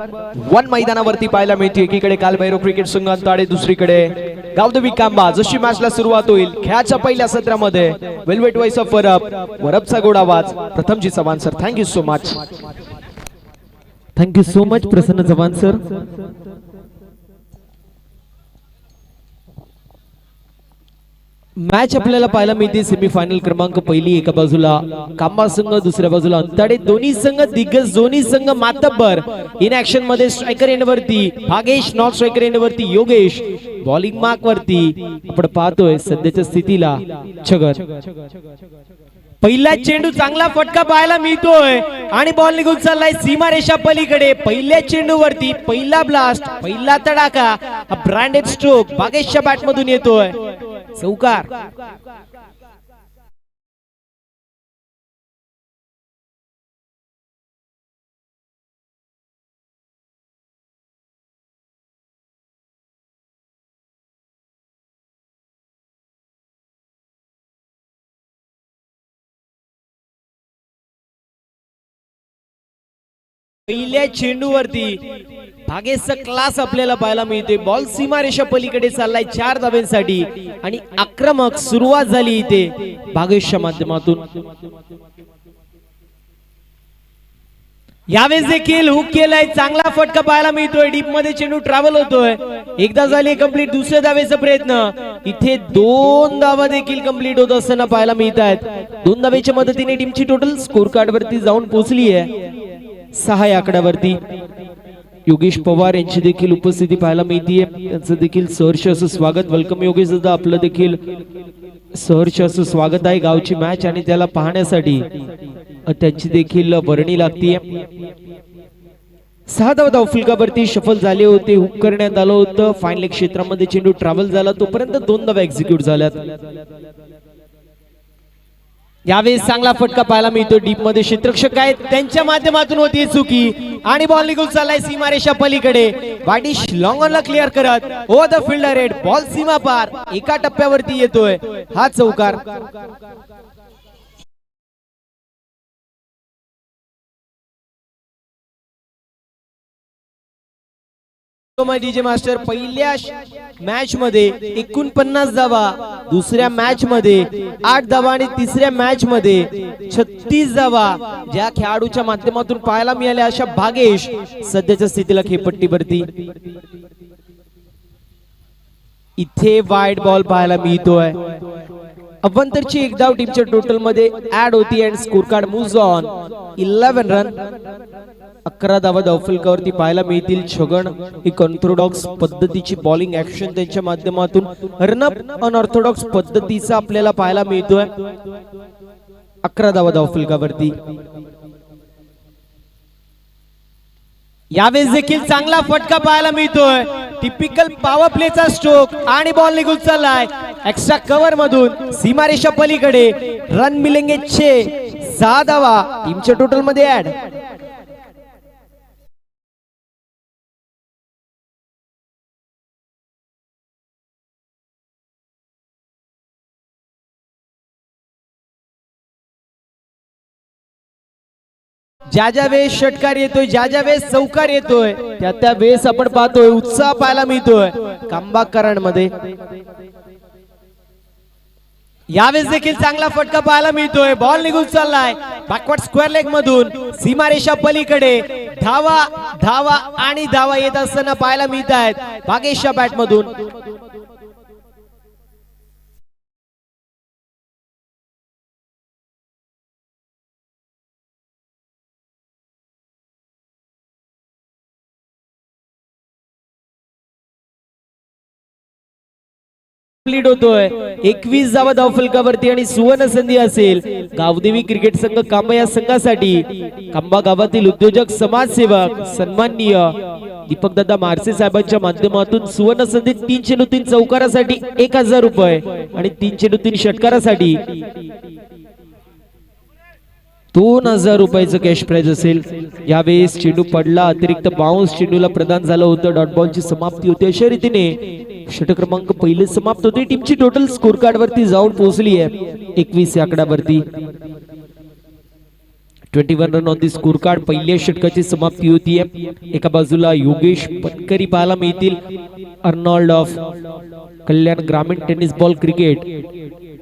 One मैदानावरती पाहायला मिळते। एकीकडे कालभैरव क्रिकेट संघ अंताडे, दुसरीकडे गावदेवी कांबा। जशी मॅचला सुरुवात होईल खेळाच्या पहिल्या सत्रामध्ये वेलवेट वॉइस ऑफ वरपचा गोड आवाज Prathamji Chavan sir. Thank you so much, thank you so much Prasanna Chavan sir. Match आपल्याला पाहायला मिळते सेमीफायनल क्रमांक पहिली एका बाजूला कांबा संघ, दुसऱ्या बाजूला अंताडे। दोन्ही संघ दिग्गज, दोन्ही संघ मातब्बर। इन ऍक्शन मध्ये स्ट्रायकर एंड वरती भागेश, नॉन स्ट्रायकर एंड वरती योगेश, बॉलिंग मार्क वरती आपण पाहतोय सध्याच्या स्थितीला छगन। पहिला चेंडू चांगला फटका पाहायला मिळतोय आणि बॉल निघून चाललाय सीमारेषा पलीकडे। पहिल्या चेंडूवरती पहिला ब्लास्ट, पहिला तडाखा, ब्रँडेड स्ट्रोक भागेशच्या बॅट मधून येतोय, चौकार। पहिल्या चेंडूवरती भागेशचा क्लास आपल्याला पाहायला मिळते। बॉल सीमारेषा पलीकडे चाललाय 4 धाब्यांसाठी आणि आक्रमक सुरुवात झाली इथे भागेशच्या माध्यमातून। यावेळेस देखील हुक केलाय, चांगला फटका पाहायला मिळतोय। डीप मध्ये चेंडू ट्रॅव्हल होतोय, एकदा झाली कंप्लीट, दुसऱ्या धावेचा प्रयत्न। इथे 2 धावा देखील कंप्लीट होत असताना पाहायला मिळत आहेत। 2 धावेच्या मदतीने टीमची टोटल स्कोर कार्ड वरती जाऊन पोहोचली आहे 6 या आकड्यावरती। योगेश पवार यांची देखील उपस्थिती पाहायला मिळते, त्यांचं देखील सहर्ष असं स्वागत। वेलकम योगेश दादा, आपलं देखील सहर्ष असं स्वागत आहे गावची मॅच आणि त्याला पाहण्यासाठी त्यांची देखील वर्णी लागते। 6 धाव फलकावरती शफल झाले होते, हुक करण्यात आलं होतं, फाईन लेग क्षेत्रामध्ये चेंडू ट्रॅव्हल झाला, तोपर्यंत 2 धावा एक्झिक्यूट झाल्यात। यावेळेस चांगला फटका पाहायला मिळतो, डीप मध्ये क्षेत्ररक्षक आहेत त्यांच्या माध्यमातून होती चुकी आणि बॉल निघून चाललाय सीमारेषा पलीकडे। वाडिश लॉंग ऑनला क्लिअर करत over the fielder head, ball सीमा पार एका टप्प्यावरती येतोय, हा चौकार। डीजे मास्टर पहिल्या मॅच मध्ये 49 धावा, दुसऱ्या मॅच मध्ये 8 धावा आणि तिसऱ्या मॅच मध्ये 36 धावा ज्या खेळाडूच्या माध्यमातून पाहायला मिळाल्या अशा भागेश सध्याच्या स्थितीला खेळपट्टीवरती। इथे वाईड बॉल पाहायला मिळतोय। अवंतरची एक धाव टीमच्या टोटल मध्ये ऍड होती आणि score card moves on 11 run. 11 धावा धावफलकावरती पाहायला मिळतील। छगन एक ऑर्थोडॉक्स पद्धतीची बॉलिंग ऍक्शन त्यांच्या माध्यमातून रनअप अनऑर्थोडॉक्स पद्धतीचा आपल्याला पाहायला मिळतोय। 11 धावा धावफलकावरती। यावेळेस देखील चांगला फटका पाहायला मिळतोय, टिपिकल पॉवर प्लेचा स्ट्रोक आणि बॉल निघून चाललाय एक्स्ट्रा कव्हर मधून सीमारेषा पलीकडे। रन मिलेंगे 6 धावा टीमच्या टोटल मध्ये ऍड। ज्या ज्या वेळेस षटकार येतोय, ज्या ज्या वेळेस चौकार येतोय, त्या त्या वेळेस आपण पाहतोय उत्साह पाहायला मिळतोय कांबाकरांमध्ये। यावेळेस देखील चांगला फटका पाहायला मिळतोय, बॉल निघून चाललाय बॅकवर्ड स्क्वेअर लेग मधून सीमारेषा पलीकडे। धावा धावा आणि धावा येत असताना पाहायला मिळत आहेत भागेशच्या बॅट मधून। कंप्लीट होतोय 21 धावा धावफलकावरती आणि सुवर्ण संधी असेल गावदेवी क्रिकेट संघ कांबा या संघासाठी। कांबा गावातील उद्योजक, समाजसेवक सन्माननीय दीपक दादा मारसे साहेबांच्या माध्यमातून सुवर्ण संधी 3 चेंडू 3 चौकारासाठी 1000 रुपये आणि 3 चेंडू 3 षटकारासाठी 2000 रुपयाचं कॅश प्राइज असेल। यावेळेस चेंडू पडला, अतिरिक्त बाउन्स चेंडूला प्रदान झालं होतं, डॉट बॉलची समाप्ती होते। अशा रीतीने षटक क्रमांक पहिले समाप्त होते। टीमची टोटल स्कोर कार्ड वरती जाऊन पोहोचली आहे 21 या आकड्यावरती। 21 run on the score card. पहिल्या षटकाची समाप्ती होतीये. एका बाजूला योगेश बनकरी पाहायला मिळतील, अर्नॉल्ड ऑफ कल्याण ग्रामीण टेनिस बॉल क्रिकेट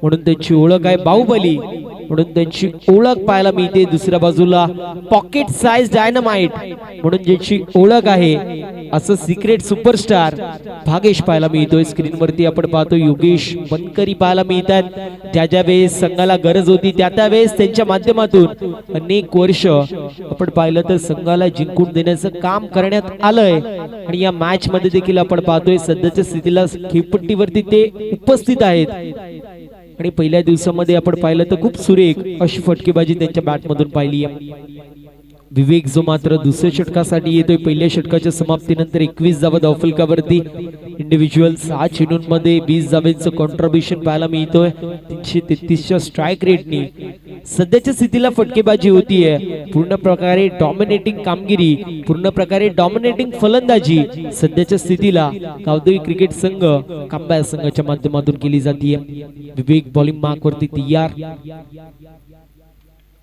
म्हणून त्यांची ओळख आहे, बाहुबली म्हणून त्यांची ओळख पाहायला मिळते. दुसऱ्या बाजूला पॉकेट साइज डायनामाइट म्हणून ज्याची ओळख आहे असं सिक्रेट सुपरस्टार भागेश पाहायला मिळतोय. स्क्रीनवरती आपण पाहतो योगेश बनकरी पाहायला मिळतात. ज्या ज्या वेळेस संघाला गरज होती त्या त्या वेळेस त्यांच्या माध्यमातून अनेक वर्ष आपण पाहिलं तर संघाला जिंकून देण्याचं काम करण्यात आलंय. आणि या मॅच मध्ये देखील आपण पाहतोय सध्याच्या स्थितीला खेळपट्टीवरती ते उपस्थित आहेत. आणि पहिल्या दिवसामध्ये आपण पाहिलं तर खूप सुरेख अशी फटकेबाजी त्यांच्या बॅटमधून पाहिली आहे. विवेक जो मात्र दुसऱ्या षटकासाठी येतोय. पहिल्या षटकाच्या समाप्तीनंतर 21 धावा धावफलकावरती. इंडिव्हिज्युअल 6 चेंडूंमध्ये 20 धावांचं कॉन्ट्रीब्युशन पाहायला मिळतोय. 333च्या स्ट्राईक रेटनी सध्याच्या स्थितीला फटकेबाजी होतीये. पूर्ण प्रकारे डॉमिनेटिंग कामगिरी, पूर्ण प्रकारे डॉमिनेटिंग फलंदाजी सध्याच्या स्थितीला गावदेवी क्रिकेट संघ कांबा संघाच्या माध्यमातून केली जाते. विवेक बॉलिंग मार्क वरती तयार.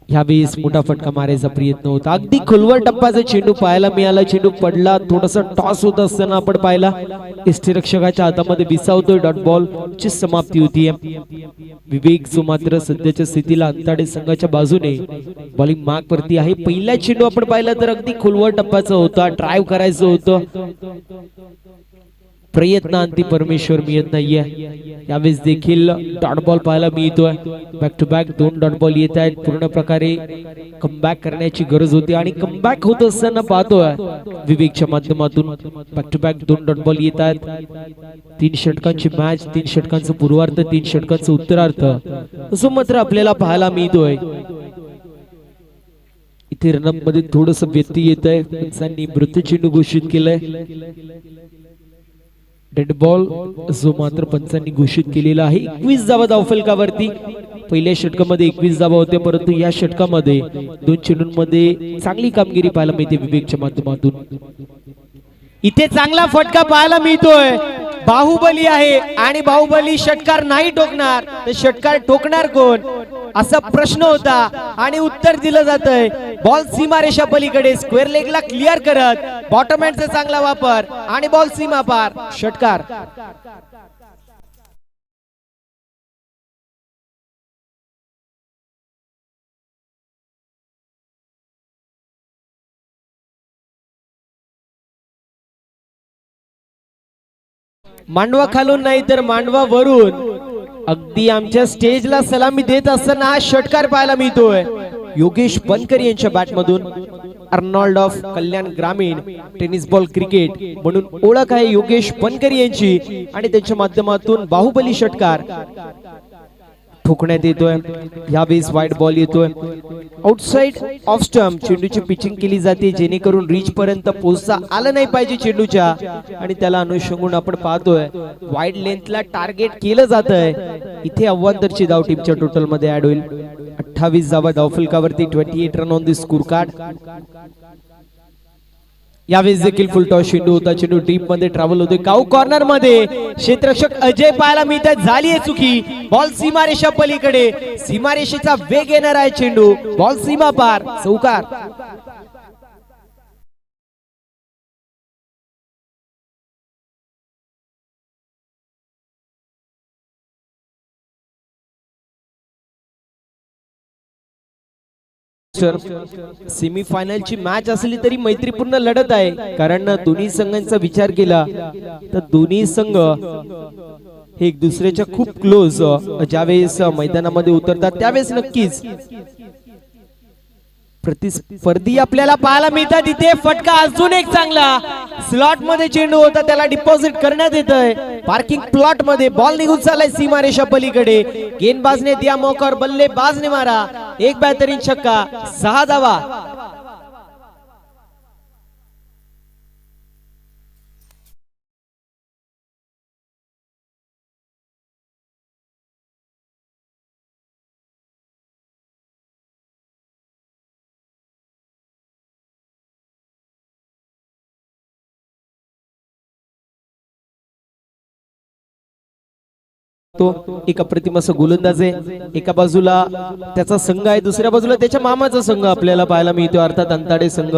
यावेळेस मोठा फटका मारायचा प्रयत्न होता. अगदी खोलवर टप्प्याचा चेंडू पाहायला मिळाला. चेंडू पडला, थोडासा टॉस होत असताना आपण पाहिला यष्टीरक्षकाच्या हातामध्ये विसावतोय. डॉट बॉल ची समाप्ती होतीये. विवेक जो मात्र सध्याच्या स्थितीला अंताडे संघाच्या बाजूने बॉलिंग मार्क वरती आहे. पहिला चेंडू आपण पाहिला तर अगदी खोलवर टप्प्याचा होता, ड्राईव्ह करायचं होतं, प्रयत्न अंती परमेश्वर मिळत नाहीये. यावेळेस देखील डॉट बॉल पाहायला मिळतोय. Back to back 2 dot ball येत आहेत. पूर्ण प्रकारे कमबॅक करण्याची गरज होती आणि कमबॅक होत असताना पाहतोय विवेकच्या माध्यमातून back to back 2 dot ball येत आहेत. 3 षटकांची मॅच, 3 षटकांचं पूर्वार्ध, 3 षटकांचं उत्तरार्ध असं मात्र आपल्याला पाहायला मिळतोय. इथे रनअप मध्ये थोडस व्यत्यय येत आहे. पंचांनी मृत चेंडू घोषित केलंय. डेड बॉल जो मात्र पंचांनी घोषित केलेला आहे. 21 धावा धावफलकावरती. पहिल्या षटकामध्ये 21 धावा होत्या, परंतु या षटकामध्ये 2 चेंडूंमध्ये चांगली कामगिरी पाहायला मिळते विवेकच्या माध्यमातून. इथे चांगला फटका पाहायला मिळतोय. बाहुबली आहे आणि बाहुबली षटकार नाही ठोकणार तर षटकार ठोकणार कोण असा प्रश्न होता आणि उत्तर दिलं जातंय. बॉल सीमारेषा पलीकडे स्क्वेअर लेगला क्लिअर करत बॉटम हँडचा चांगला वापर आणि बॉल सीमा पार, षटकार. मांडवा खालून नाही तर मांडवा वरून अगदी आमच्या स्टेजला सलामी देत असताना हा षटकार पाहायला मिळतोय. योगेश बनकर यांच्या बॅटमधून. अर्नॉल्ड ऑफ कल्याण ग्रामीण टेनिस बॉल क्रिकेट म्हणून ओळख आहे योगेश बनकर यांची आणि त्यांच्या माध्यमातून बाहुबली षटकार ठोकण्यात येतोय. यावेळेस वाईड बॉल येतोय. आउटसाइड ऑफ स्टंप चेंडूची पिचिंग केली जाते जेणेकरून रीच पर्यंत पोहोचता आलं नाही पाहिजे चेंडूच्या आणि त्याला अनुषंगून आपण पाहतोय वाईड लेंथला टार्गेट केलं जातंय. इथे अव्वंतरची धाव टीमच्या टोटल मध्ये ऍड होईल. 28 धावा धावफलकावरती. 28 run on the score card. यावेळेस देखील फुल टॉस चेंडू होता. चेंडू डीप मध्ये ट्रॅव्हल होतोय. काऊ कॉर्नर मध्ये क्षेत्ररक्षक अजय पाहायला मिळतात. झाली आहे चुकी. बॉल सीमारेषा पलीकडे. सीमारेषेचा वेग येणार आहे चेंडू. बॉल सीमा पार, चौकार. सेमीफायनलची मॅच असली तरी मैत्रीपूर्ण लढत आहे, कारण दोन्ही संघांचा विचार केला तर दोन्ही संघ हे एक दुसऱ्याच्या खूप क्लोज ज्यावेळेस मैदानामध्ये उतरतात त्यावेळेस नक्कीच प्रतिस्पर्धी आपल्याला पाहायला मिळतात. इथे फटका अजून एक चांगला स्लॉट मध्ये चेंडू होता, त्याला डिपॉझिट करण्यात येतंय. पार्किंग प्लॉट मध्ये बॉल निघून चाललाय सीमारेषा पलीकडे. गेंदबाजने दिया मौका और बल्लेबाजने मारा. एक बेहतरीन छक्का, 6 धावा. तो एक अप्रतिम असं गोलंदाज आहे. एका बाजूला त्याचा संघ आहे, दुसऱ्या बाजूला त्याच्या मामाचा संघ आपल्याला पाहायला मिळतो, अर्थात अंताडे संघ.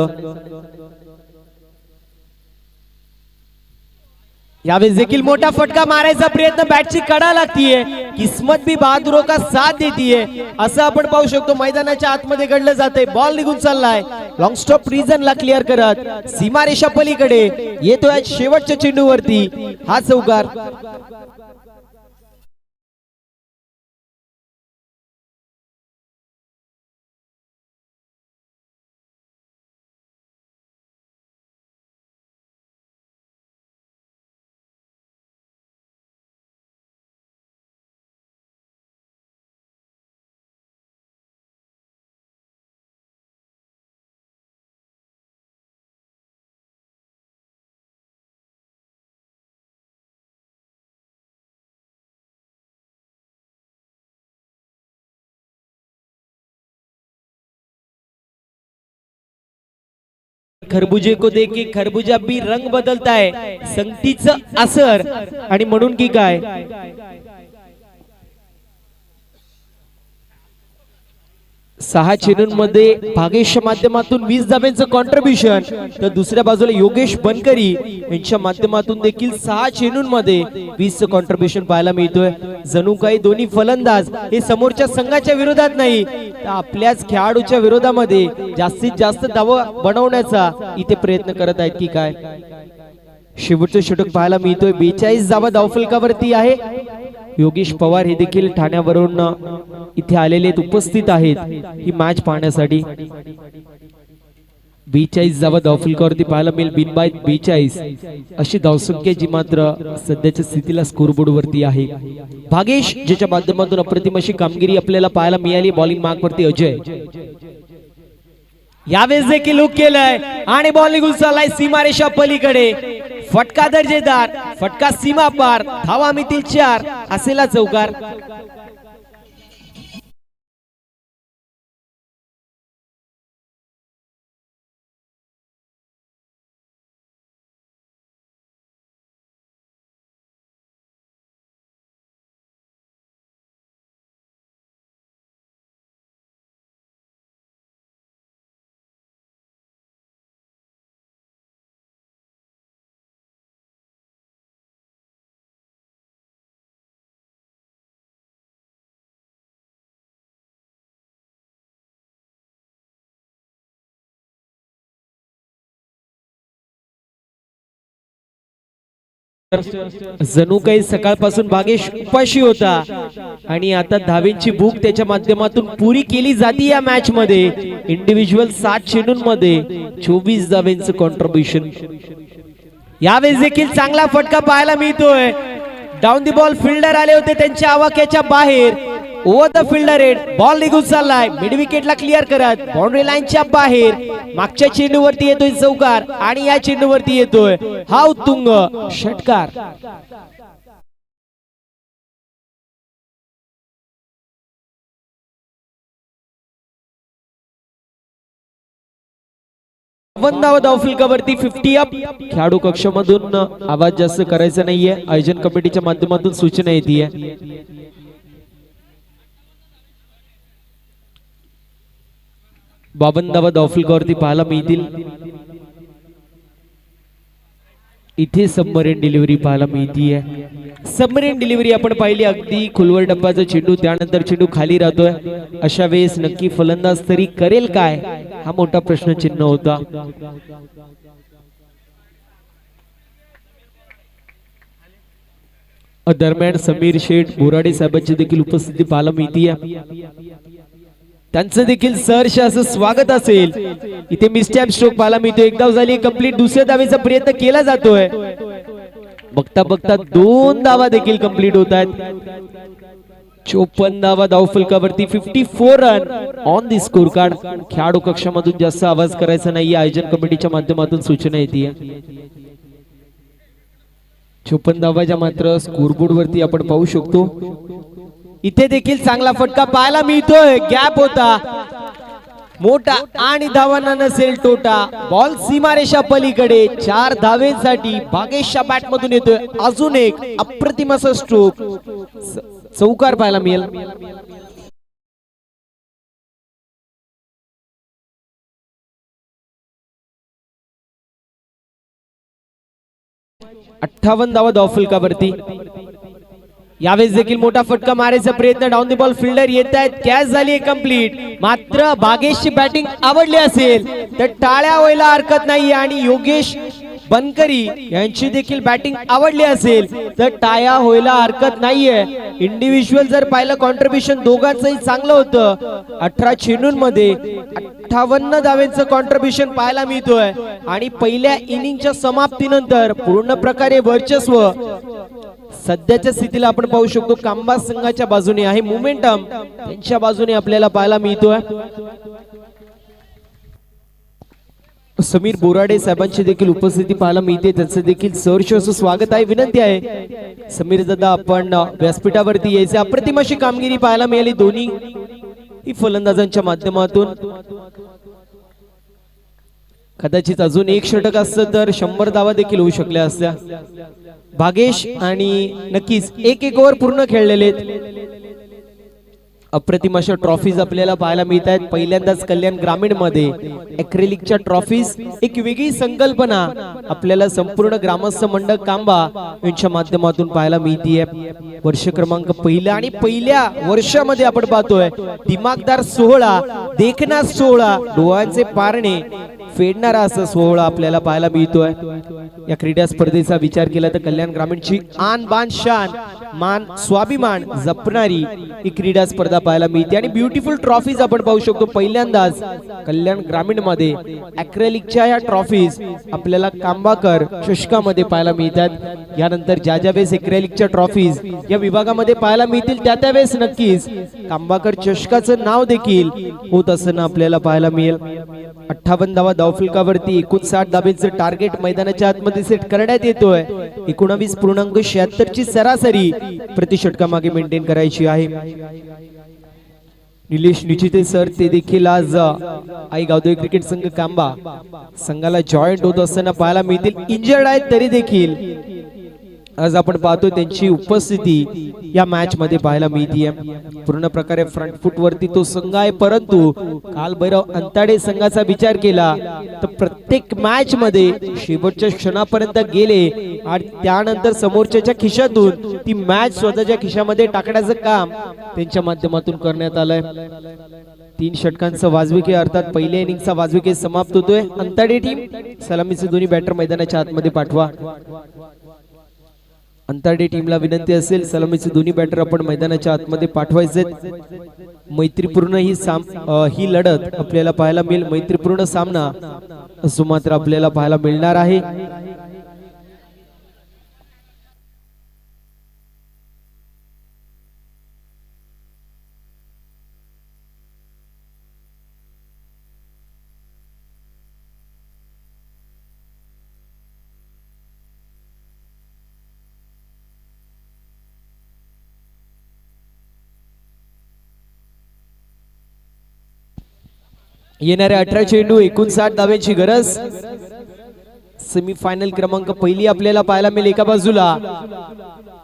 यावेळेस देखील मोठा फटका मारायचा प्रयत्न, बॅटची कडा लागतीये, किस्मत भी बहादुरों का साथ देतीये असं आपण पाहू शकतो. मैदानाच्या आतमध्ये घडलं जाते, बॉल निघून चाललाय, लॉंग स्टॉप रिजनला क्लिअर करत सीमारेषा पलीकडे येतोय शेवटच्या चेंडूवरती हा चौकार. खरबुजे को देख के खरबुजा भी रंग बदलता है, संगतीचं असर आणि म्हणून की काय सहा चेंडूंमध्ये भागेशच्या माध्यमातून 20 धाब्यांचं कॉन्ट्रीब्युशन, तर दुसऱ्या बाजूला योगेश बनकरी यांच्या माध्यमातून देखील 6 चेंडूंमध्ये 20चं कॉन्ट्रीब्युशन पाहायला मिळतोय. जणू काही दोन्ही फलंदाज हे समोरच्या संघाच्या विरोधात नाही तर आपल्याच खेळाडूच्या विरोधामध्ये जास्तीत जास्त धावा बनवण्याचा इथे प्रयत्न करत आहेत की काय. शेवटचं षटक पाहायला मिळतोय, 42 धावा धावफलकावरती आहे. योगेश पवार हे देखील ठाण्यावरून इथे आलेले उपस्थित आहेत ही मॅच पाहण्यासाठी. 42 धावा धावफलकावरती पाहायला मिळेल, बिनबाद 42 अशी धावसंख्या जी मात्र सध्याच्या स्थितीला स्कोरबोर्ड वरती आहे. भागेश ज्याच्या माध्यमातून अप्रतिम अशी कामगिरी आपल्याला पाहायला मिळाली. बॉलिंग मार्क वरती अजय, यावेळेस देखील लुक केलंय आणि बॉल निघून चाललाय सीमारेषा पलीकडे. फटका दर्जेदार, फटका सीमा पार, धावा मिळतील 4 असेला चौकार. जणू काही सकाळपासून भागेश उपाशी होता आणि आता धावेंची भूक त्याच्या माध्यमातून पुरी केली जाते. या मॅच मध्ये इंडिव्हिज्युअल 7 चेंडूंमध्ये 24 धावेंचं कॉन्ट्रीब्युशन. यावेळेस देखील चांगला फटका पाहायला मिळतोय. डाऊन दी बॉल फिल्डर आले होते त्यांच्या आवाक्याच्या बाहेर, over the fielder head, ball निघून चाललाय मिड विकेटला क्लिअर करत बाउंड्री लाईनच्या बाहेर. मागच्या चेंडूवरती येतोय चौकार आणि या चेंडूवरती येतोय हा उत्तुंग षटकार. धावफलकावरती 50 अप. खेळाडू कक्षामधून आवाज जास्त करायचा नाहीये, आयोजन कमिटीच्या माध्यमातून सूचना येते. 52 धावा धावफलकावरती पाहायला मिळतील. इथे सबमरीन डिलिव्हरी पाहायला मिळतीये. सबमरीन डिलिव्हरी आपण पाहिली, अगदी खोलवर डब्बाचा चेंडू, त्यानंतर चेंडू खाली राहतोय. अशा वेळेस नक्की फलंदाज तरी करेल काय, हा मोठा प्रश्नचिन्ह होता. दरम्यान समीर शेठ बोराडे साहेबांची देखील उपस्थिती पाहायला मिळतीये. त्यांचं देखील सहर्ष असं स्वागत असेल. इथे मिसटॅप स्ट्रोक पाहायला मिळतो. एक धाव झाली कंप्लीट, दुसऱ्या धावेचा प्रयत्न केला जातोय. बघता बघता 2 धावा देखील कंप्लीट होत आहेत. 54 धावा धावफलकावरती, 54 run on the score card. खेळाडू कक्षामधून जास्त आवाज करायचा नाही, आयोजन कमिटीच्या माध्यमातून सूचना येते. 54 धावाच्या मात्र स्कोरबोर्ड वरती आपण पाहू शकतो. इथे देखील चांगला फटका पाहायला मिळतोय. गॅप होता, मोठा आणि धावांना नसेल तोटा. बॉल सीमारेषा पलीकडे 4 धावेसाठी भागेशच्या बॅट मधून येतोय अजून एक अप्रतिम असा स्ट्रोक. चौकार पाहायला मिळेल. अठ्ठावन्न धावा धावफलकावरती. यावेळेस देखील मोठा फटका मारायचा प्रयत्न. डाऊन द बॉल फिल्डर येत आहेत. कॅच झाली कंप्लीट. मात्र भागेशची बॅटिंग आवडली असेल तर टाळ्या व्हायला हरकत नाही आणि योगेश बनकरी यांची देखील बॅटिंग आवडली असेल तर टाळ्या व्हायला हरकत नाहीये. इंडिव्हिज्युअल जर पाहिलं कॉन्ट्रीब्युशन दोघांचंही चांगलं होतं. 18 चेंडूंमध्ये 58 धावांचं कॉन्ट्रीब्युशन पाहायला मिळतोय आणि पहिल्या इनिंगच्या समाप्तीनंतर पूर्ण प्रकारे वर्चस्व सध्याच्या स्थितीला आपण पाहू शकतो कांबा संघाच्या बाजूने आहे. मोमेंटम त्यांच्या बाजूने आपल्याला पाहायला मिळतोय. समीर बोराडे साहेबांची देखील उपस्थिती पाहायला मिळते. त्यांचं देखील सहर्ष असं स्वागत आहे. विनंती आहे समीर दादा आपण व्यासपीठावरती यायचे. अप्रतिम अशी कामगिरी पाहायला मिळाली दोन्ही फलंदाजांच्या माध्यमातून. कदाचित अजून एक षटक असतं तर 100 धावा देखील होऊ शकल्या असत्या. भागेश आणि नक्कीच एक ओव्हर पूर्ण खेळलेले. अप्रतिम अशा ट्रॉफीज आपल्याला पाहायला मिळत आहेत. पहिल्यांदाच कल्याण ग्रामीण मध्ये ॲक्रेलिकच्या ट्रॉफीज एक वेगळी संकल्पना आपल्याला संपूर्ण ग्रामस्थ मंडळ कांबा यांच्या माध्यमातून पाहायला मिळते. वर्ष क्रमांक पहिला आणि पहिल्या वर्षामध्ये आपण पाहतोय दिमागदार सोहळा, देखणा सोहळा, डोळ्यांचे पारणे फेडणारा असा सोहळा आपल्याला पाहायला मिळतोय. या क्रीडा स्पर्धेचा विचार केला तर कल्याण ग्रामीणची आन बान शान मान स्वाभिमान जपणारी ही क्रीडा स्पर्धा पाहायला मिळते आणि ब्युटिफुल ट्रॉफीज आपण पाहू शकतो. पहिल्यांदाच कल्याण ग्रामीण मध्ये ॲक्रेलिकच्या या ट्रॉफीज आपल्याला कांबाकर चषकामध्ये पाहायला मिळतात. यानंतर ज्या वेळेस ॲक्रेलिकच्या ट्रॉफीज या विभागामध्ये पाहायला मिळतील त्यावेळेस नक्कीच कांबाकर चषकाचं नाव देखील होत असताना आपल्याला पाहायला मिळेल. 58 धावा धावफलकावरती 59 धाब्यांचं टार्गेट मैदानाच्या आतमध्ये सेट करण्यात येतोय. 19.76 ची सरासरी प्रति षटकामागे मेंटेन करायची आहे. निलेश निचिते सर ते देखील आज आई गावदेवी क्रिकेट संघ कांबा संघाला जॉईंट होत असताना पाहायला मिळतील. इंजर्ड आहेत तरी देखील आज आपण पाहतो त्यांची उपस्थिती या मॅच मध्ये पाहायला मिळते. पूर्ण प्रकारे फ्रंट फुट वरती तो संघ आहे. परंतु काल भैरव अंताडे संघाचा विचार केला तर प्रत्येक मॅच मध्ये शेवटच्या क्षणापर्यंत गेले आणि त्यानंतर समोरच्या खिशातून ती मॅच स्वतःच्या खिशामध्ये टाकण्याचं काम त्यांच्या माध्यमातून करण्यात आलंय. 3 षटकांचा वाजविके अर्थात पहिल्या इनिंगचा वाजविके समाप्त होतोय. अंताडे टीम सलामीचे दोन्ही बॅटर मैदानाच्या आतमध्ये पाठवा. अंताडे टीमला विनंती असेल सलामीचे दोन्ही बॅटर आपण मैदानाच्या आतमध्ये पाठवायचे. मैत्रीपूर्ण ही लढत आपल्याला पाहायला मिळेल. मैत्रीपूर्ण सामना असं मात्र आपल्याला पाहायला मिळणार आहे. येणाऱ्या 18 चेंडू 59 धाव्यांची गरज. सेमीफायनल क्रमांक पहिली आपल्याला पाहायला मिळेल. एका बाजूला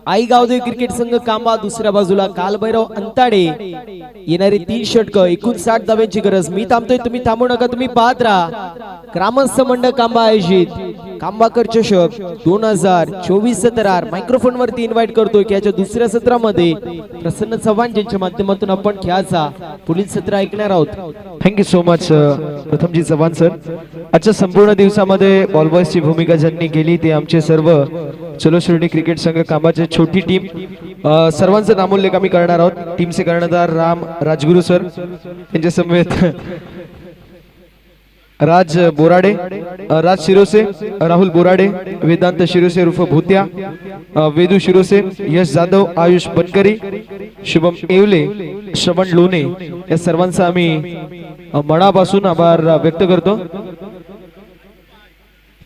आई गावदेवी क्रिकेट संघ कांबा, दुसऱ्या बाजूला कालभैरव अंताडे. येणारे 3 षटक 59 धाव्यांची गरज. मी थांबतोय, तुम्ही थांबू नका, तुम्ही पाहत राहा. ग्रामस्थ मंडळ कांबा आयोजित कांबाकर चषक 2024 सत्रार मायक्रोफोन वरती इन्व्हाइट करतोय की याच्या दुसऱ्या सत्रामध्ये प्रसन्न चव्हाण ज्यांच्या माध्यमातून आपण खेळाचा पुढील सत्र ऐकणार आहोत. Thank you so much Prathamji Chavan sir. आजच्या संपूर्ण दिवसामध्ये बॉल बॉयची भूमिका ज्यांनी केली ते आमचे सर्व चलो शिर्डी क्रिकेट संघ कांबाची छोटी टीम. सर्वांचं नामोल्लेख आम्ही करणार आहोत. टीमचे कर्णधार राम राजगुरू सर, त्यांच्या समेत राज बोराडे, राज शिरोसे, राहुल बोराडे, वेदांत शिरोसे उर्फ भूत्या, वेदू शिरोसे, यश जाधव, आयुष बनकरी, शुभम येवले, श्रवण लोणे या सर्वांचा आम्ही मनापासून आभार व्यक्त करतो.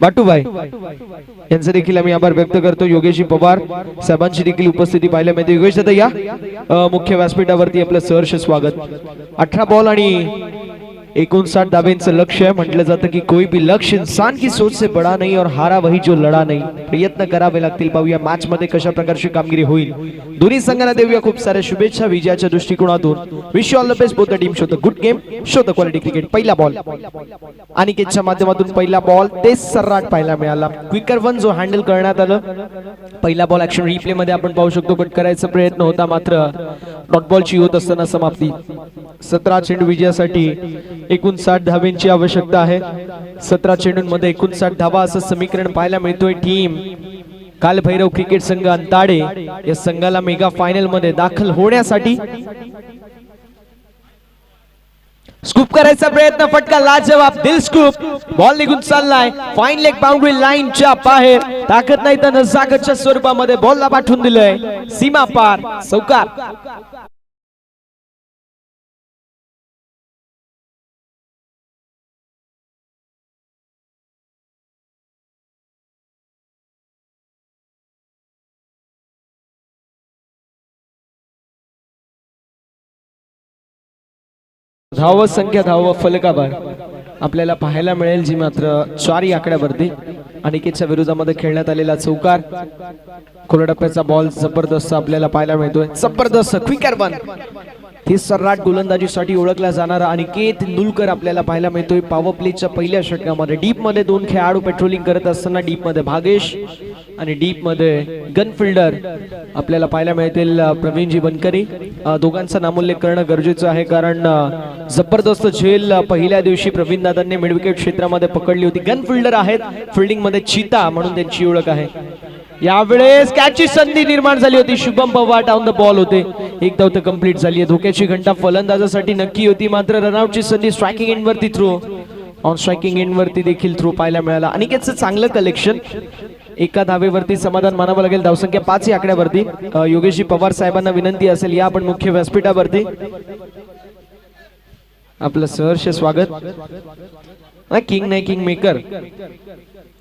बाटूभाई यांचा देखील आम्ही आभार व्यक्त करतो. योगेश पवार साहेबांची देखील उपस्थिती पाहायला मिळते. योगेश दादा या मुख्य व्यासपीठावरती आपलं सहर्ष स्वागत. 18 बॉल आणि 59 धाब्यांचं लक्ष्य आहे. म्हटलं जातं की कोई भी लक्ष्य इंसान की सोच से बड़ा नहीं और हारा वही जो लढा नाही. प्रयत्न करावे लागतील. पाहूया मॅच मध्ये कशा प्रकारची कामगिरी होईल. दोन्ही संघांना देऊया खूप साऱ्या शुभेच्छा विजयाच्या दृष्टिकोनातून. Wish you all the best both the team. Show the good game, show the quality cricket. पहिला बॉल अनिकेतच्या माध्यमातून पहिला बॉल ते सर्राट पाहायला मिळाला. क्विकर वन जो हँडल करण्यात आलं. पहिला बॉल ऍक्शन रिप्ले मध्ये आपण पाहू शकतो. कट करायचा प्रयत्न होता मात्र डॉट बॉलची होत असताना समाप्ती. 17 चेंडू विजयासाठी 59 धाब्यांची आवश्यकता आहे. 17 चेंडूंमध्ये 59 धावा असं समीकरण पाहायला मिळतोय. टीम कालभैरव क्रिकेट संघ अंताडे या संघाला मेगा फायनल मध्ये दाखल होण्यासाठी स्कूप करायचा प्रयत्न. फटका लाजवाब दिल स्कूप. बॉल निघून चाललाय फाईन लेग बाउंड्री लाईनच्या बाहेर. ताकद नाही तर नजाकतच्या स्वरूपामध्ये बॉलला पाठवून दिलंय सीमा पार. चौकार. धाव संख्या धाव फलकाबार आपल्याला पाहायला मिळेल जी मात्र 4 आकड्यावरती. अनिकेतच्या विरोधामध्ये खेळण्यात आलेला चौकार. कोलडप्प्याचा बॉल जबरदस्त आपल्याला पाहायला मिळतोय. जबरदस्त क्विकर वन. ही सर्राट गोलंदाजीसाठी ओळखला जाणारा अनिकेत नुलकर आपल्याला पाहायला मिळतोय. पॉवर प्लेच्या पहिल्या षटकामध्ये डीप मध्ये 2 खेळाडू पेट्रोलिंग करत असताना डीप मध्ये भागेश आणि डीप मध्ये गन फिल्डर आपल्याला पाहायला मिळतील प्रवीणजी बनकरी. दोघांचा नामोल्लेख करणं गरजेचं आहे कारण जबरदस्त झेल पहिल्या दिवशी प्रवीण दादांनी मिडविकेट क्षेत्रामध्ये पकडली होती. गन फिल्डर आहेत. फिल्डिंग मध्ये चीता म्हणून त्यांची ओळख आहे. यावेळेस कॅचची संधी निर्माण झाली होती. Shubham Pawar down the ball होते. एक धाव तर कंप्लीट झाली आहे. धोक्याची घंटा फलंदाजासाठी नक्की होती मात्र रनआउटची संधी स्ट्रायकिंग एंड वरती थ्रो ऑन स्ट्रायकिंग एंड वरती देखील थ्रो पाहायला मिळाला. अनिकेतचं चांगलं कलेक्शन. एका धावेवरती समाधान मानावं लागेल. धावसंख्या 5 आकड्यावरती. योगेशजी पवार साहेबांना विनंती असेल या आपण मुख्य व्यासपीठावरती. आपलं सहर्ष स्वागत. किंग नाही किंग मेकर.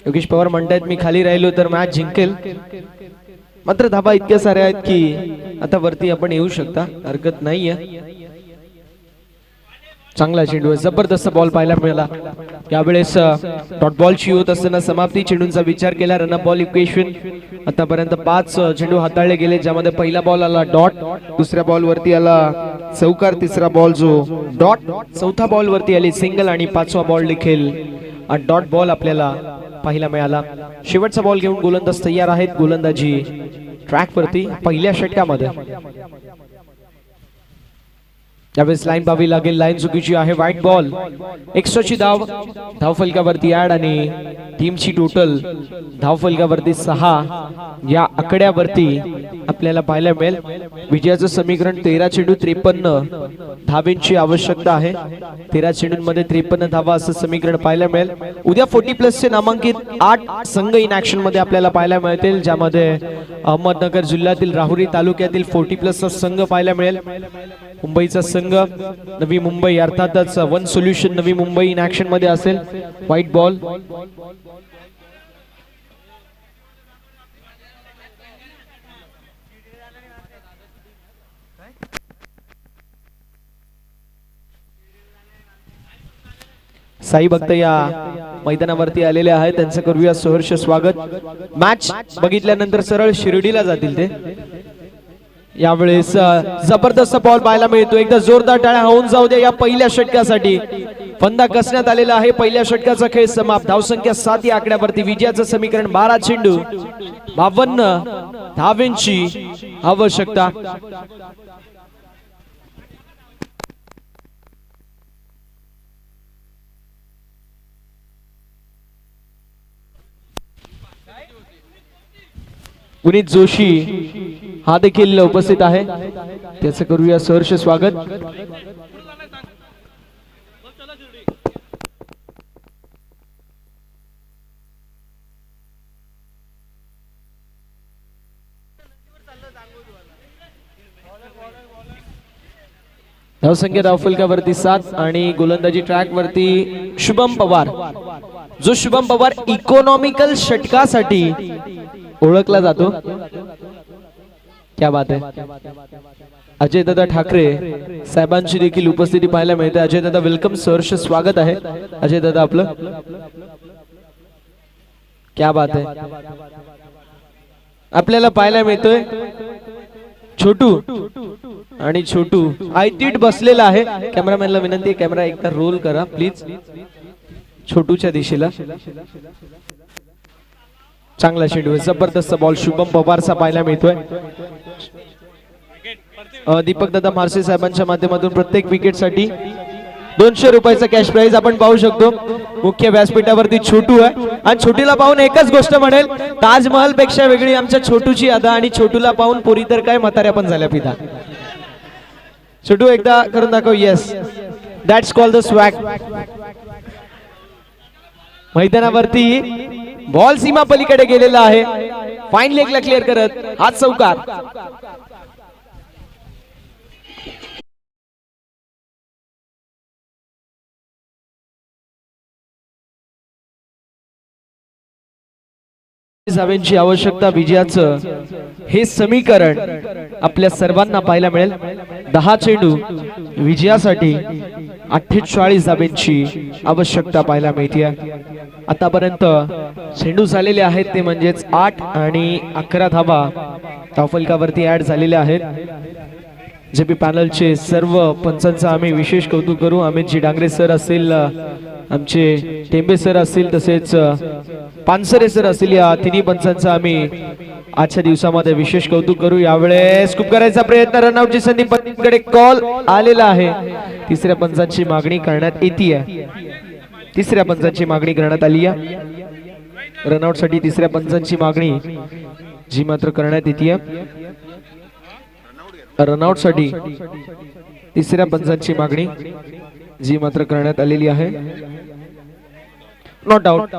योगेश पवार म्हणतायत मी खाली राहिलो तर मॅच जिंकेल मात्र धाबा इतक्या साऱ्या आहेत की आता वरती आपण येऊ शकता. हरकत नाहीये. चांगला चेंडू आहे. जबरदस्त बॉल पाहायला मिळाला. यावेळेस डॉट बॉलची होत असताना समाप्ती. चेंडूंचा विचार केला. Run up ball equation. आतापर्यंत 5 चेंडू हाताळले गेले ज्यामध्ये पहिला बॉल आला डॉट. दुसऱ्या बॉल वरती आला चौकार. तिसरा बॉल जो डॉट. चौथा बॉल वरती आली सिंगल आणि 5वा बॉल देखील डॉट बॉल आपल्याला पाहायला मिळाला. शेवटचा बॉल घेऊन गोलंदाज तयार आहेत. गोलंदाजी ट्रॅक वरती पहिल्या षटकामध्ये. यावेळेस लाईन पाहावी लागेल. लाईन चुकीची आहे. White ball. एक्स्ट्राची धाव धावफलकावरती ऍड आणि टीमची टोटल धावफलकावरती 6 या आकड्यावरती आपल्याला पाहायला मिळेल. विजयाचं समीकरण 13 चेंडू 53 धावेंची आवश्यकता आहे. 13 चेंडूंमध्ये 53 धावा असं समीकरण पाहायला मिळेल. उद्या 40+ चे नामांकित 8 संघ इन ऍक्शन मध्ये आपल्याला पाहायला मिळतील ज्यामध्ये अहमदनगर जिल्ह्यातील राहुरी तालुक्यातील 40+ चा संघ पाहायला मिळेल. मुंबईचा संघ नवी मुंबई अर्थातच one solution Navi Mumbai in action मध्ये असेल. White ball. साई भक्त या मैदानावरती आलेले आहेत. त्यांचं करूया सहर्ष स्वागत. मॅच बघितल्यानंतर सरळ शिर्डीला जातील ते. यावेळेस जबरदस्त बॉल पाहायला मिळतो. एकदा जोरदार टाळ्या होऊन जाऊ दे या पहिल्या षटकासाठी. फंदा कसण्यात आलेला आहे. पहिल्या षटकाचा खेळ समाप्त. धावसंख्या 7 या आकड्यावरती. विजयाचं समीकरण 12 चेंडू 52 धावेंची आवश्यकता. पुनीत जोशी हा देखील उपस्थित आहे. त्याचं करूया सहर्ष स्वागत. धावसंख्या धावफलकावरती 7 आणि गोलंदाजी ट्रॅक वरती शुभम पवार. जो शुभम पवार इकॉनॉमिकल षटकासाठी ओळखला जातो. क्या बात है. अजय दादा ठाकरे साहेबांची देखील उपस्थिती पाहायला मिळते. अजय दादा वेलकम, सहर्ष स्वागत आहे अजय दादा आपलं. क्या बात आहे. आपल्याला पाहायला मिळतोय छोटू आणि छोटू आयतीट बसलेला आहे. कॅमेरामॅनला विनंती आहे कॅमेरा एकदा रोल करा प्लीज छोटूच्या दिशेला. चांगला चेंडू, जबरदस्त बॉल शुभम पवारचा पाहायला मिळतोय. दीपक दादा मारसे साहेबांच्या माध्यमातून प्रत्येक विकेटसाठी 200 रुपयाचा कॅश प्राइज आपण पाहू शकतो. मुख्य व्यासपीठावरती छोटू आहे आणि छोटूला पाहून एकच गोष्ट म्हणेल, ताजमहल पेक्षा वेगळी आमच्या छोटूची अदा आणि छोटूला पाहून पोरी तर काय म्हाताऱ्या पण झाल्या पिता. छोटू एकदा करून दाखव. Yes, that's call the swag. मैदानावरती बॉल सीमा पलीकडे गेलेला आहे. फाईन लेगला क्लिअर करत हात चौकार. धावांची आवश्यकता, विजयाचं हे समीकरण आपल्या सर्वांना पाहायला मिळेल. 10 चेंडू विजयासाठी 48 धावांची आवश्यकता पाहायला मिळते. आतापर्यंत चेंडू झालेले आहेत ते म्हणजेच 8 आणि 11 धावा धावफलकावरती ऍड झालेल्या आहेत. जेपी पॅनलचे सर्व पंचांचा आम्ही विशेष कौतुक करू. अमितजी डांगरे सर असतील, आमचे टेंबे सर असतील, तसेच पानसरे सर असतील, या तिन्ही पंचांचा आम्ही आजच्या दिवसामध्ये विशेष कौतुक करू. यावेळेस स्कूप करायचा प्रयत्न, रनआउटची संधी पंचांकडे कॉल आलेला आहे. तिसऱ्या पंचांची मागणी करण्यात येते. तिसऱ्या पंचांची मागणी करण्यात आली आहे. रनआउट साठी तिसऱ्या पंचांची मागणी जी मात्र करण्यात येते. रनआउट साठी तिसऱ्या पंचांची मागणी जी मात्र करण्यात आलेली आहे. Not out.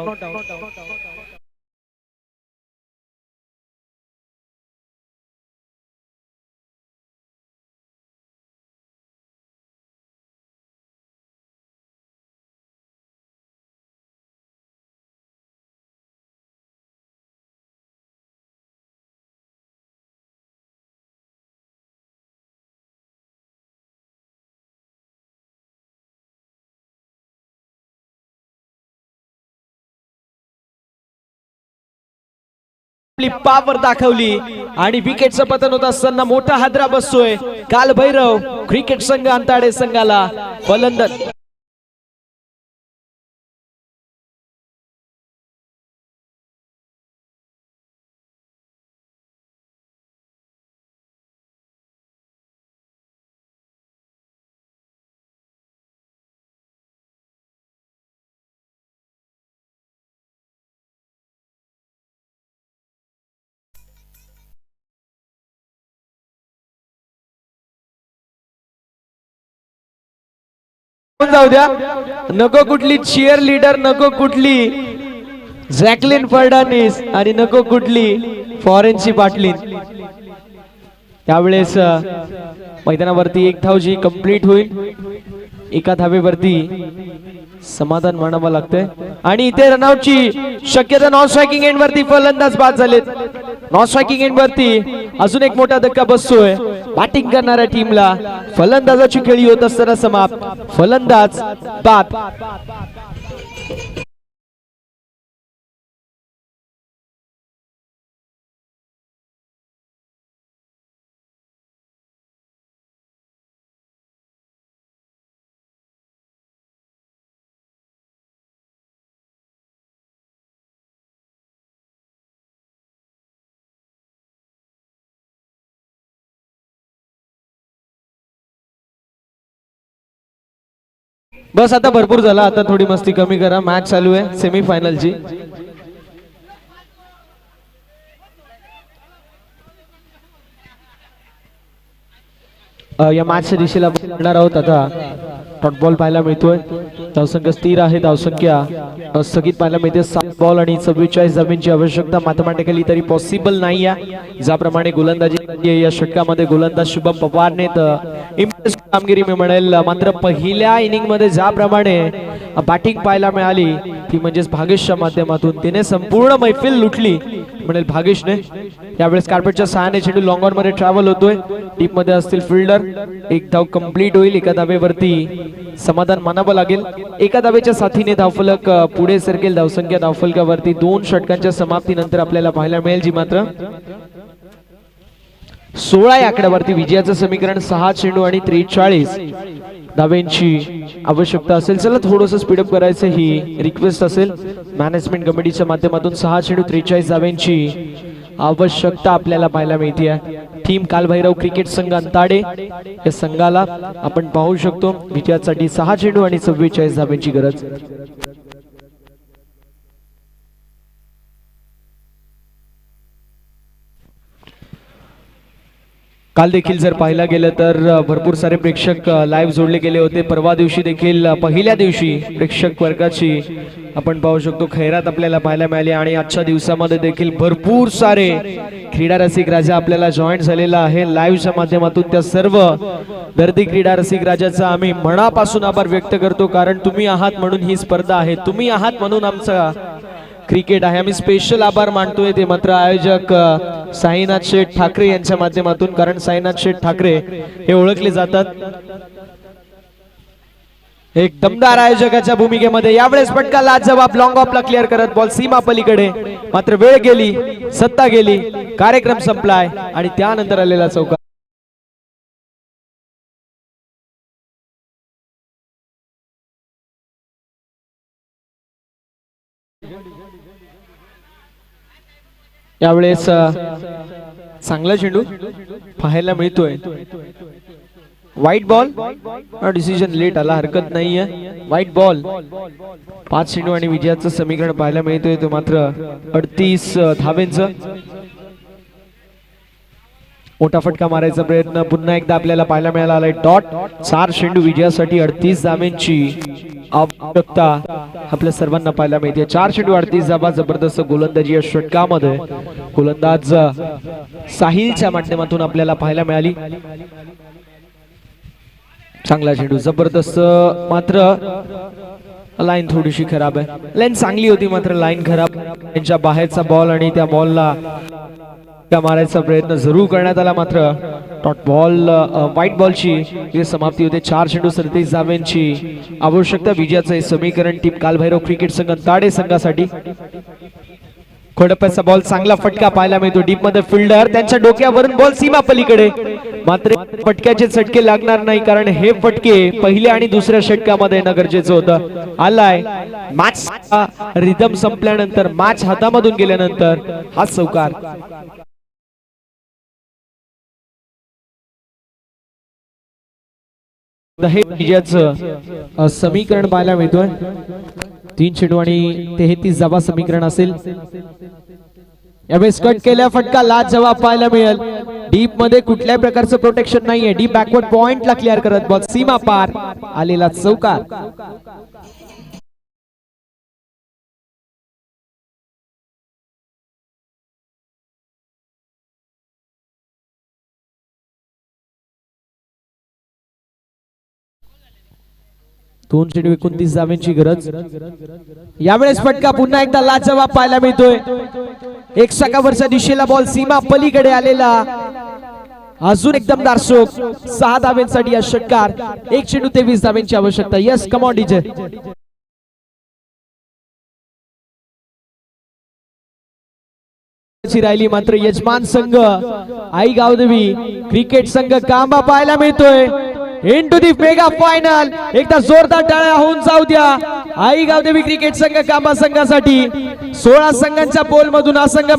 आपली पावर दाखवली आणि विकेटचं पतन होत असताना मोठा हादरा बसतोय काल भैरव क्रिकेट संघ अंताडे संघाला. फलंदाज जाऊ द्या, नको कुठली चीयर लीडर, नको कुठली जॅकलिन फर्नांडिस आणि नको कुठली फॉरेनची बाटली. त्यावेळेस मैदानावरती एक धाव जी कंप्लीट होईल, एका धावेवरती समाधान मानावं लागतंय. आणि इथे रनआउटची शक्यता, नॉन स्ट्रायकिंग एंड वरती फलंदाज बाद झालेत. नॉन स्ट्रायकिंग एंड वरती अजून एक मोठा धक्का बसतोय बॅटिंग करणाऱ्या टीमला. फलंदाजाची खेळी होत असताना समाप्त, फलंदाज बाद. बस आता भरपूर झाला, आता थोडी मस्ती कमी करा. मॅच चालू आहे सेमीफायनलची. या मॅचच्या दिशेला बघणार आहोत. आता डॉट बॉल पाहायला मिळतोय. धावसंख्या स्थिर आहे. धावसंख्या स्थगित पाहायला मिळते. 7 बॉल आणि 44 धावांची आवश्यकता मॅथमॅटिकली तरी पॉसिबल नाही आहे. ज्याप्रमाणे गोलंदाजी या षटकामध्ये गोलंदाज शुभम पवारने इम्प्रेसिव्ह कामगिरी मी म्हणेल. मात्र पहिल्या इनिंग मध्ये ज्याप्रमाणे बॅटिंग पाहायला मिळाली ती म्हणजेच भागेशच्या माध्यमातून तिने संपूर्ण मैफिल लुटली म्हणेल भागेशने. यावेळेस कार्पेटच्या सहाय्याने चेंडू लॉंग ऑन मध्ये ट्रॅव्हल होतोय. डीप मध्ये असतील फिल्डर. एक धाव कंप्लीट होईल. एका धावेवरती समाधान मानावं लागेल. एका धावेच्या साथीने धावफलक पुढे सरकेल. धावसंख्या धावफलकावरती 2 षटकांच्या समाप्तीनंतर आपल्याला पाहायला मिळेल, जी मात्र 16 या आकड्यावरती विजयाचं समीकरण 6 चेंडू आणि 43 धावेंची आवश्यकता असेल. चला थोडंसं स्पीडअप करायचं ही रिक्वेस्ट असेल मॅनेजमेंट कमिटीच्या माध्यमातून. 6 चेंडू 43 धावेंची आवश्यकता आपल्याला पाहायला मिळते. टीम कालभैरव क्रिकेट संघ अंताडे या संघाला आपण पाहू शकतो विजयासाठी 6 चेंडू आणि 44 धावेंची गरज. काल देखील जर पाहायला गेलं तर भरपूर सारे प्रेक्षक लाईव्ह जोडले गेले होते. परवा दिवशी देखील पहिल्या दिवशी प्रेक्षक वर्गाची आपण पाहू शकतो खैरात आपल्याला पाहायला मिळाली आणि आजच्या दिवसामध्ये देखील भरपूर सारे क्रीडा रसिक राजा आपल्याला जॉईन झालेला आहे लाईव्हच्या माध्यमातून. त्या सर्व दर्दी क्रीडा रसिक राजाचा आम्ही मनापासून आभार व्यक्त करतो, कारण तुम्ही आहात म्हणून ही स्पर्धा आहे, तुम्ही आहात म्हणून आमचा क्रिकेट आहे. आम्ही स्पेशल आभार मानतोय ते मात्र आयोजक साईनाथ शेठ ठाकरे यांच्या माध्यमातून, कारण साईनाथ शेठ ठाकरे हे ओळखले जातात एक दमदार आयोजकाच्या भूमिकेमध्ये. यावेळेस फटका लाजवाब लॉंग ऑफला क्लिअर करत बॉल सीमा पलीकडे. मात्र वेळ गेली, सत्ता गेली, कार्यक्रम संपलाय आणि त्यानंतर आलेला चौकार. यावेळेस चांगला चेंडू पाहायला मिळतोय. व्हाईट बॉल, डिसिजन लेट आला, हरकत नाहीये. White ball. 5 चेंडू आणि विजयाचं समीकरण पाहायला मिळतोय तो मात्र 38 धावेंचं. मोठा फटका मारायचा प्रयत्न पुन्हा एकदा आपल्याला पाहायला मिळाला. डॉट. 4 चेंडू विजयासाठी 38 धावेंची आवश्यकता आपल्या सर्वांना पाहायला मिळते. 4 चेंडू 38 धावा. जबरदस्त गोलंदाजी या षटकामध्ये गोलंदाज साहिलच्या माध्यमातून आपल्याला पाहायला मिळाली. चांगला चेंडू, जबरदस्त. मात्र लाईन थोडीशी खराब आहे. लाईन चांगली होती मात्र लाईन खराब. त्यांच्या बाहेरचा बॉल आणि त्या बॉलला मारायचा प्रयत्न जरूर करण्यात आला, मात्र डॉट बॉल. व्हाईट बॉलची समाप्ती होते. 4 चेंडू 37 धावेंची आवश्यकता. विजयाचं हे समीकरण टीम कालभैरव क्रिकेट संघ ताडे संघासाठी. खोडप्याचा बॉल, चांगला फटका पाहायला मिळतो. डीप मध्ये फिल्डर, त्यांच्या डोक्यावरून बॉल सीमा पलीकडे. मात्र फटक्याचे चटके लागणार नाही, कारण हे फटके पहिल्या आणि दुसऱ्या षटकामध्ये येणं गरजेचं होतं. आलाय मॅच रिदम संपल्यानंतर, मॅच हातामधून गेल्यानंतर हा चौकार. हे विजयाचं समीकरण पाहायला मिळतोय. 3 चेंडू आणि 33 धावा समीकरण असेल. यावेळेस कट केल्या फटका लाजवाब पाहायला मिळेल. डीप मध्ये कुठल्याही प्रकारचं प्रोटेक्शन नाहीये. डीप बॅकवर्ड पॉइंटला क्लिअर करत बॉल सीमा पार आलेला चौकार. दोन चेंडू 29 धावेंची गरज. यावेळेस फटका पुन्हा एकदा लाजवाब पाहायला मिळतोय. 1 षटकावरच्या दिशेला बॉल सीमा पलीकडे आलेला. अजून एकदम दारशोक. 6 धावेंसाठी या षटकार. 1 चेंडू 23 धावेंची आवश्यकता. Yes, come on DJ. राहिली मात्र यजमान संघ आई गावदेवी क्रिकेट संघ कांबा पाहायला मिळतोय. Into the mega final. एकदा जोरदार टाळ्या होऊन जाऊ द्या आई गावदेवी क्रिकेट संघ कांबा संघासाठी. 16 संघांच्या पोल मधून हा संघ